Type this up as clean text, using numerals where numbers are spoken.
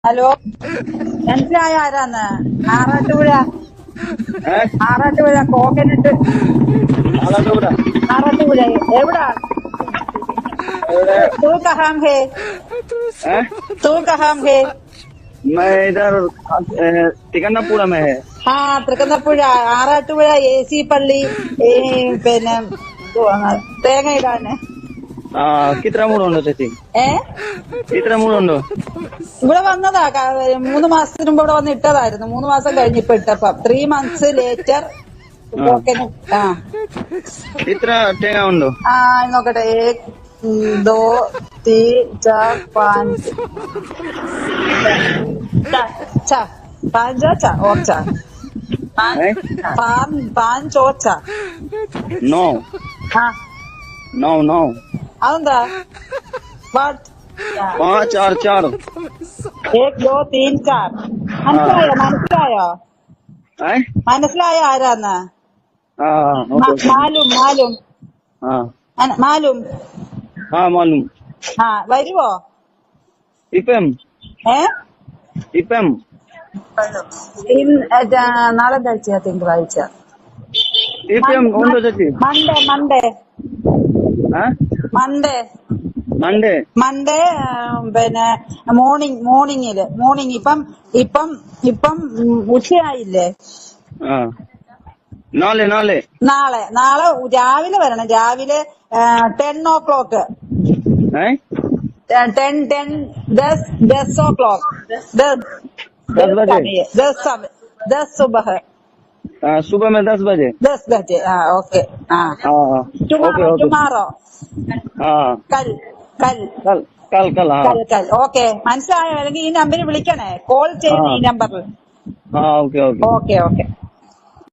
Hello, മനസ്സിലായോ ആരാന്ന്? Arattupuzha coconut. ആലത്തൂര Arattupuzha എവിടാ? एवढे तू कहाँ है? हैं? तू कहाँ है? मैं इधर तिकन्नापुरा में है। ആ തൃക്കുന്നപ്പുഴ ആറാട്ടുപുഴ AC പള്ളി. പിന്നെ എന്തുവാ, തേങ്ങ ഇടാന്. कितना मूड उंडो ചേച്ചി? ഏ ഇത്ര മൂടുണ്ടോ? ഇവിടെ വന്നതാ. 3 മാസത്തിന് മുമ്പ് ഇവിടെ വന്ന് ഇട്ടതായിരുന്നു. 3 മാസം കഴിഞ്ഞ് ഇപ്പൊ ഇട്ടപ്പം 3 months ലേറ്റർ കോക്കനട്ട്. ഇത്ര തേങ്ങ ഉണ്ടോ? നോക്കട്ടെ. 1 2 3 4 5 5 और 4 5 और 4. നോ हाँ നോ നോ അതെന്താ? വാട്ട്? 5 और 4 1 2 3 4. മനസ്സിലായോ? മനസ്സിലായോ ആരാന്ന്? മാലും മാലും മാലും. മാലും. വരുവോ? ഇപ്പം നാളെ ആഴ്ച, തിങ്കളാഴ്ച. ഇപ്പം ഉണ്ടോ ചേച്ചി? മൺഡേ പിന്നെ മോർണിംഗ്. ഇപ്പം ഉച്ചയായില്ലേ? നാളെ രാവിലെ വരണം. രാവിലെ 10 o'clock. 10 o'clock. 10 सुबह. सुबह में 10 बजे. 10 बजे. ओके. टुमारो. കൽ. ഓക്കെ, മനസ്സിലായോ? അല്ലെങ്കിൽ ഈ നമ്പറിൽ വിളിക്കണേ. കോൾ ചെയ്യുന്ന ഈ നമ്പറിൽ. ഓക്കെ. ഓക്കെ.